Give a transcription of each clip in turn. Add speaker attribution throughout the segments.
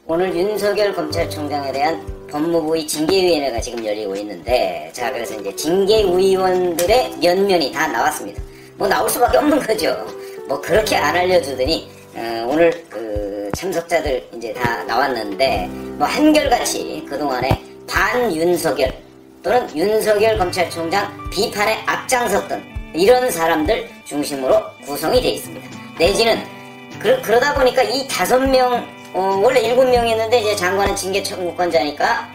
Speaker 1: 오늘 윤석열 검찰총장에 대한 법무부의 징계위원회가 지금 열리고 있는데, 자, 그래서 이제 징계위원들의 면면이 다 나왔습니다. 뭐 나올 수밖에 없는 거죠. 뭐 그렇게 안 알려주더니 오늘 그 참석자들 이제 다 나왔는데, 뭐 한결같이 그동안에 반윤석열 또는 윤석열 검찰총장 비판에 앞장섰던 이런 사람들 중심으로 구성이 돼 있습니다. 내지는 그러다 보니까 이 5명, 원래 7명이었는데 이제 장관은 징계 청구권자니까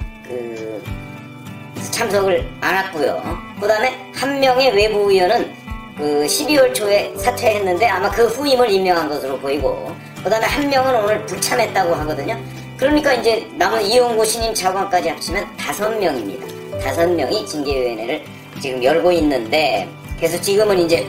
Speaker 1: 참석을 안 했고요. 그 다음에 한 명의 외부 의원은 12월 초에 사퇴했는데 아마 그 후임을 임명한 것으로 보이고, 그 다음에 한 명은 오늘 불참했다고 하거든요. 그러니까 이제 남은 이용구 신임 차관까지 합치면 5명입니다. 5명이 징계위원회를 지금 열고 있는데, 그래서 지금은 이제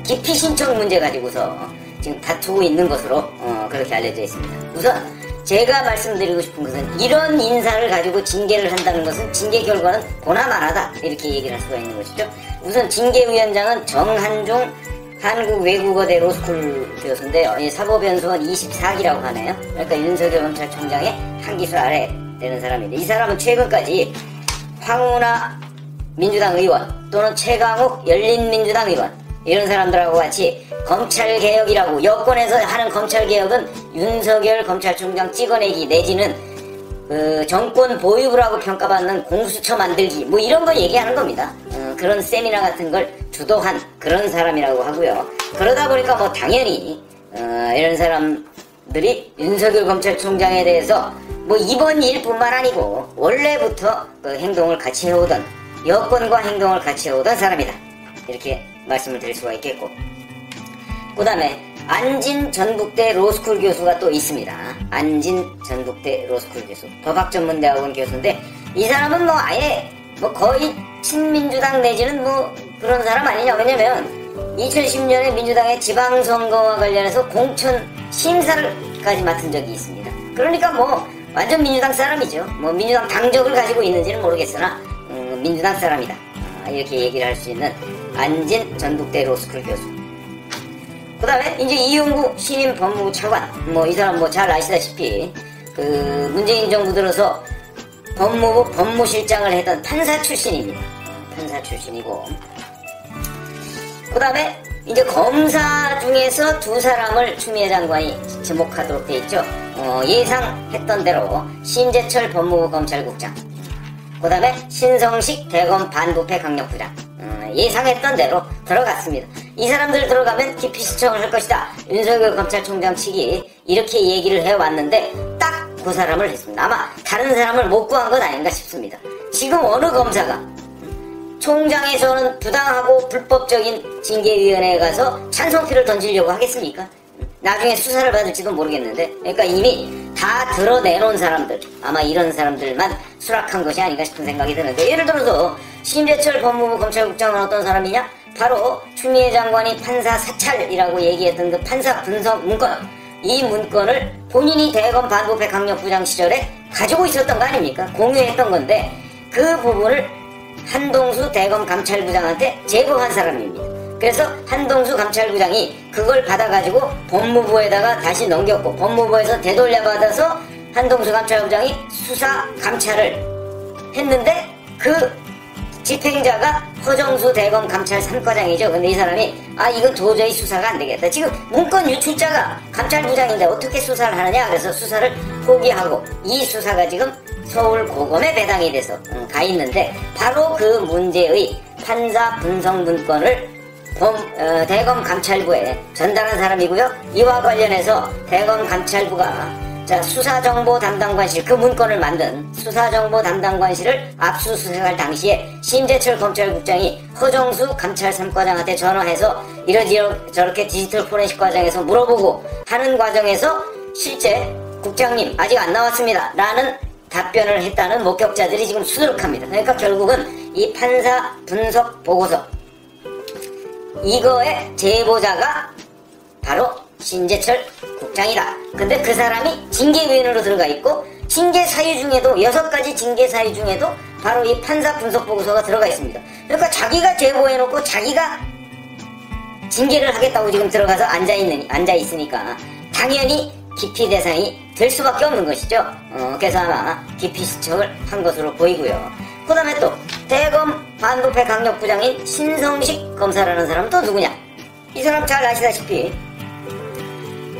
Speaker 1: 기피 신청 문제 가지고서 지금 다투고 있는 것으로 그렇게 알려져 있습니다. 우선 제가 말씀드리고 싶은 것은, 이런 인사를 가지고 징계를 한다는 것은 징계 결과는 보나마나다, 이렇게 얘기를 할 수가 있는 것이죠. 우선 징계위원장은 정한종 한국외국어대 로스쿨 교수인데요. 사법연수원 24기라고 하네요. 그러니까 윤석열 검찰총장의 한 기수 아래 되는 사람인데, 이 사람은 최근까지 황운하 민주당 의원 또는 최강욱 열린민주당 의원, 이런 사람들하고 같이 검찰개혁이라고, 여권에서 하는 검찰개혁은 윤석열 검찰총장 찍어내기 내지는 정권 보유부라고 평가받는 공수처 만들기, 뭐 이런 거 얘기하는 겁니다. 그런 세미나 같은 걸 주도한 그런 사람이라고 하고요. 그러다 보니까 뭐 당연히 이런 사람들이 윤석열 검찰총장에 대해서 뭐 이번 일뿐만 아니고 원래부터 그 행동을 같이 해오던, 여권과 행동을 같이 해오던 사람이다, 이렇게 말씀을 드릴 수가 있겠고, 그 다음에 안진 전북대 로스쿨 교수가 또 있습니다. 안진 전북대 로스쿨 교수, 법학전문대학원 교수인데, 이 사람은 뭐 아예 뭐 거의 친민주당 내지는 뭐 그런 사람 아니냐. 왜냐면 2010년에 민주당의 지방선거와 관련해서 공천 심사를까지 맡은 적이 있습니다. 그러니까 뭐 완전 민주당 사람이죠. 뭐 민주당 당적을 가지고 있는지는 모르겠으나 민주당 사람이다, 이렇게 얘기를 할 수 있는 안진 전북대 로스쿨 교수. 그 다음에 이제 이용구 신임 법무부 차관, 뭐 이 사람 뭐 잘 아시다시피 문재인 정부 들어서 법무부 법무실장을 했던 판사 출신입니다. 판사 출신이고, 그 다음에 이제 검사 중에서 2사람을 추미애 장관이 지목하도록 돼 있죠. 예상했던 대로 심재철 법무부 검찰국장, 그 다음에 신성식 대검 반부패 강력부장, 예상했던 대로 들어갔습니다. 이 사람들 들어가면 기피 신청을 할 것이다, 윤석열 검찰총장 측이 이렇게 얘기를 해왔는데 딱 그 사람을 했습니다. 아마 다른 사람을 못 구한 건 아닌가 싶습니다. 지금 어느 검사가 총장에서는 부당하고 불법적인 징계위원회에 가서 찬성표를 던지려고 하겠습니까? 나중에 수사를 받을지도 모르겠는데, 그러니까 이미 다 드러내놓은 사람들, 아마 이런 사람들만 수락한 것이 아닌가 싶은 생각이 드는데, 예를 들어서 심재철 법무부 검찰국장은 어떤 사람이냐? 바로 추미애 장관이 판사 사찰이라고 얘기했던 그 판사 분석 문건, 이 문건을 본인이 대검 반부패 강력부장 시절에 가지고 있었던 거 아닙니까? 공유했던 건데, 그 부분을 한동수 대검 감찰부장한테 제보한 사람입니다. 그래서 한동수 감찰부장이 그걸 받아가지고 법무부에다가 다시 넘겼고, 법무부에서 되돌려받아서 한동수 감찰부장이 수사 감찰을 했는데, 그 집행자가 허정수 대검 감찰 3과장이죠. 근데 이 사람이 이건 도저히 수사가 안 되겠다, 지금 문건 유출자가 감찰부장인데 어떻게 수사를 하느냐, 그래서 수사를 포기하고 이 수사가 지금 서울고검에 배당이 돼서 가 있는데, 바로 그 문제의 판사 분석 문건을 대검 감찰부에 전달한 사람이고요. 이와 관련해서 대검 감찰부가 수사정보 담당관실, 그 문건을 만든 수사정보 담당관실을 압수수색할 당시에 심재철 검찰국장이 허정수 감찰 3과장한테 전화해서 이러저렇게 디지털 포렌식 과정에서 물어보고 하는 과정에서 실제 국장님 아직 안 나왔습니다 라는 답변을 했다는 목격자들이 지금 수두룩합니다. 그러니까 결국은 이 판사 분석 보고서, 이거의 제보자가 바로 심재철 국장이다. 근데 그 사람이 징계위원으로 들어가 있고, 징계 사유 중에도 6가지 징계 사유 중에도 바로 이 판사 분석 보고서가 들어가 있습니다. 그러니까 자기가 제보해놓고 자기가 징계를 하겠다고 지금 들어가서 앉아있으니까 당연히 기피 대상이 될 수밖에 없는 것이죠. 그래서 아마 기피 신청을 한 것으로 보이고요. 그 다음에 또 대검 반부패 강력부장인 신성식 검사라는 사람은 또 누구냐? 이 사람 잘 아시다시피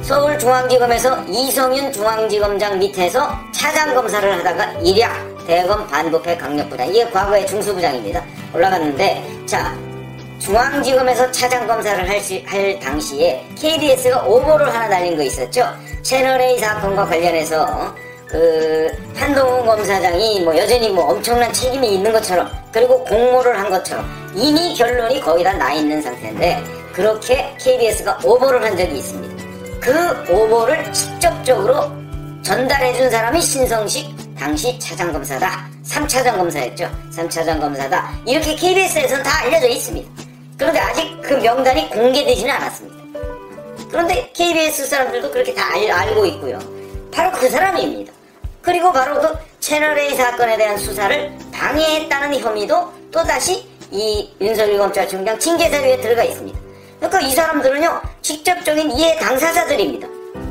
Speaker 1: 서울중앙지검에서 이성윤 중앙지검장 밑에서 차장검사를 하다가 일약 대검 반부패 강력부장, 이게 과거의 중수부장입니다. 올라갔는데, 자, 중앙지검에서 차장검사를 할 당시에 KBS가 오보를 하나 날린 거 있었죠. 채널A 사건과 관련해서 한동훈 검사장이 여전히 엄청난 책임이 있는 것처럼, 그리고 공모를 한 것처럼 이미 결론이 거의 다 나 있는 상태인데, 그렇게 KBS가 오보를 한 적이 있습니다. 그 오보를 직접적으로 전달해준 사람이 신성식 당시 차장검사다. 3차장 검사였죠. 3차장 검사다. 이렇게 KBS에서는 다 알려져 있습니다. 그런데 아직 그 명단이 공개되지는 않았습니다. 그런데 KBS 사람들도 그렇게 다 알고 있고요. 바로 그 사람입니다. 그리고 바로 그 채널A 사건에 대한 수사를 방해했다는 혐의도 또다시 이 윤석열 검찰총장 징계 사유에 들어가 있습니다. 그러니까 이 사람들은요, 직접적인 이해 당사자들입니다.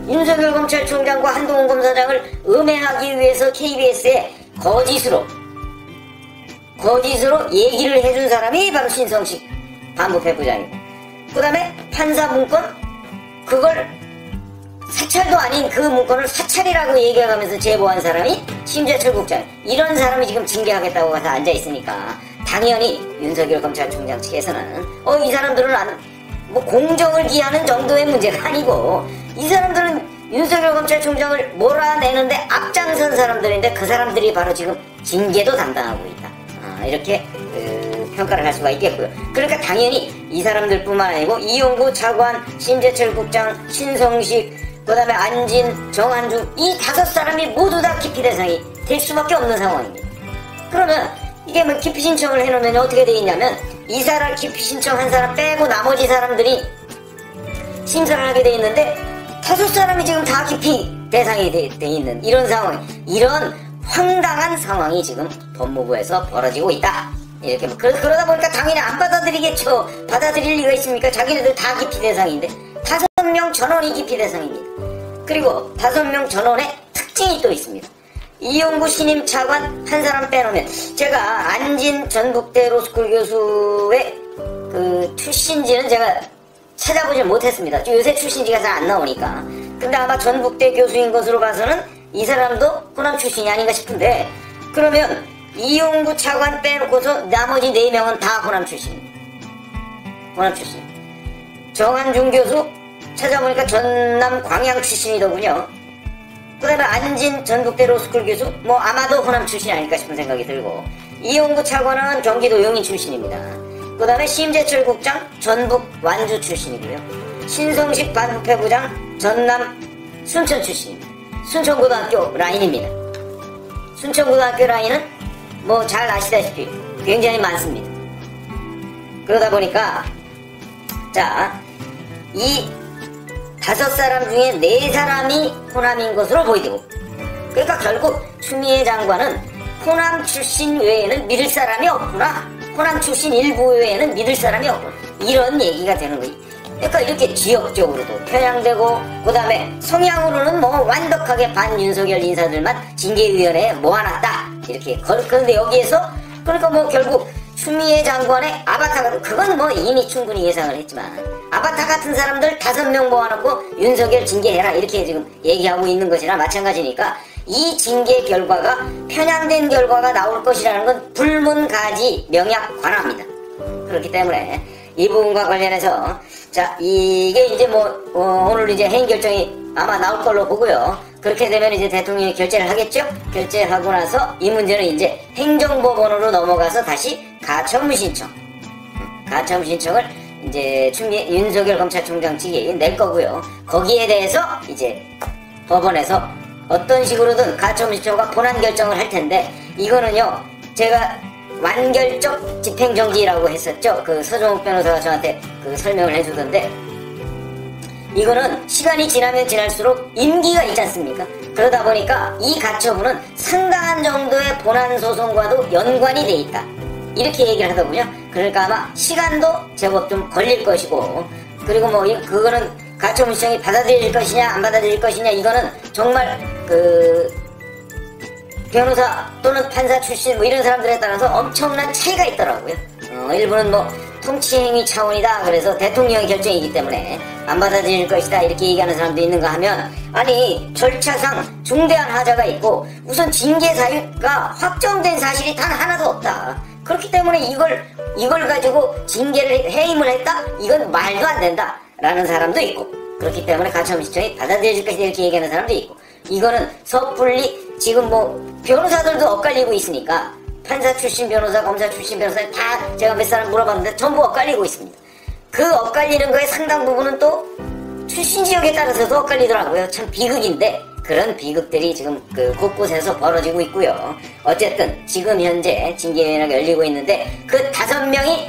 Speaker 1: 윤석열 검찰총장과 한동훈 검사장을 음해하기 위해서 KBS에 거짓으로 얘기를 해준 사람이 바로 신성식 반부패 부장이고, 그 다음에 판사 문건, 그걸 사찰도 아닌 그 문건을 사찰이라고 얘기하면서 제보한 사람이 심재철 국장. 이런 사람이 지금 징계하겠다고 가서 앉아있으니까 당연히 윤석열 검찰총장 측에서는 이 사람들은 공정을 기하는 정도의 문제가 아니고, 이 사람들은 윤석열 검찰총장을 몰아내는데 앞장선 사람들인데, 그 사람들이 바로 지금 징계도 담당하고 있다. 이렇게 평가를 할 수가 있겠고요. 그러니까 당연히 이 사람들뿐만 아니고 이용구 차관, 심재철 국장, 신성식, 그 다음에 안진, 정한중, 이 5사람이 모두 다 기피 대상이 될 수밖에 없는 상황입니다. 그러면 이게 기피 신청을 해놓으면 어떻게 돼 있냐면, 이 사람 기피 신청한 사람 빼고 나머지 사람들이 심사를 하게 돼 있는데, 5사람이 지금 다 기피 대상이 돼 있는 이런 상황, 이런 황당한 상황이 지금 법무부에서 벌어지고 있다. 이렇게 그러다 보니까 당연히 안 받아들이겠죠. 받아들일 리가 있습니까? 자기네들 다 기피 대상인데 5명 전원이 기피 대상입니다. 그리고 5명 전원의 특징이 또 있습니다. 이용구 신임 차관 한 사람 빼놓으면, 제가 안진 전북대 로스쿨 교수의 그 출신지는 제가 찾아보질 못했습니다. 요새 출신지가 잘 안 나오니까. 근데 아마 전북대 교수인 것으로 봐서는 이 사람도 호남 출신이 아닌가 싶은데, 그러면 이용구 차관 빼놓고서 나머지 4명은 다 호남 출신입니다. 호남 출신. 정한중 교수 찾아보니까 전남 광양 출신이더군요. 그 다음에 안진 전북대 로스쿨 교수, 아마도 호남 출신이 아닐까 싶은 생각이 들고, 이용구 차관은 경기도 용인 출신입니다. 그 다음에 심재철 국장 전북 완주 출신이고요. 신성식 반부패 부장 전남 순천 출신입니다. 순천고등학교 라인입니다. 순천고등학교 라인은 잘 아시다시피 굉장히 많습니다. 그러다 보니까 자, 이 5사람 중에 4사람이 호남인 것으로 보이고, 그러니까 결국 추미애 장관은 호남 출신 외에는 믿을 사람이 없구나, 호남 출신 일부 외에는 믿을 사람이 없구나, 이런 얘기가 되는 거예요. 그러니까 이렇게 지역적으로도 편향되고, 그 다음에 성향으로는 완벽하게 반윤석열 인사들만 징계위원회에 모아놨다, 이렇게. 그런데 여기에서 그러니까 결국 추미애 장관의 아바타, 그건 이미 충분히 예상을 했지만, 아바타 같은 사람들 5명 모아놓고 윤석열 징계해라, 이렇게 지금 얘기하고 있는 것이나 마찬가지니까, 이 징계 결과가 편향된 결과가 나올 것이라는 건 불문가지 명약 관화입니다. 그렇기 때문에 이 부분과 관련해서, 자, 이게 이제 오늘 이제 해임 결정이 아마 나올 걸로 보고요. 그렇게 되면 이제 대통령이 결재를 하겠죠? 결재하고 나서 이 문제는 이제 행정법원으로 넘어가서 다시 가처분 신청을 이제 윤석열 검찰총장 측이 낼 거고요. 거기에 대해서 이제 법원에서 어떤 식으로든 가처분 신청과 본안 결정을 할 텐데, 이거는요, 제가 완결적 집행정지라고 했었죠. 그 서정욱 변호사가 저한테 그 설명을 해주던데, 이거는 시간이 지나면 지날수록 임기가 있지 않습니까? 그러다 보니까 이 가처분은 상당한 정도의 본안 소송과도 연관이 돼 있다, 이렇게 얘기를 하더군요. 그러니까 아마 시간도 제법 좀 걸릴 것이고, 그리고 그거는 가처분 신청이 받아들일 것이냐 안 받아들일 것이냐, 이거는 정말 변호사 또는 판사 출신 뭐 이런 사람들에 따라서 엄청난 차이가 있더라고요. 일부는 뭐 통치행위 차원이다, 그래서 대통령의 결정이기 때문에 안 받아들일 것이다, 이렇게 얘기하는 사람도 있는가 하면, 아니 절차상 중대한 하자가 있고 우선 징계 사유가 확정된 사실이 단 하나도 없다. 그렇기 때문에 이걸 가지고 징계를 해임을 했다? 이건 말도 안 된다 라는 사람도 있고, 그렇기 때문에 가처분 신청이 받아들여질 것이다, 이렇게 얘기하는 사람도 있고, 이거는 섣불리 지금 뭐 변호사들도 엇갈리고 있으니까, 판사 출신 변호사, 검사 출신 변호사 다 제가 몇 사람 물어봤는데 전부 엇갈리고 있습니다. 그 엇갈리는 거에 상당 부분은 또 출신 지역에 따라서도 엇갈리더라고요. 참 비극인데, 그런 비극들이 지금 곳곳에서 벌어지고 있고요. 어쨌든 지금 현재 징계위원회가 열리고 있는데 그 5명이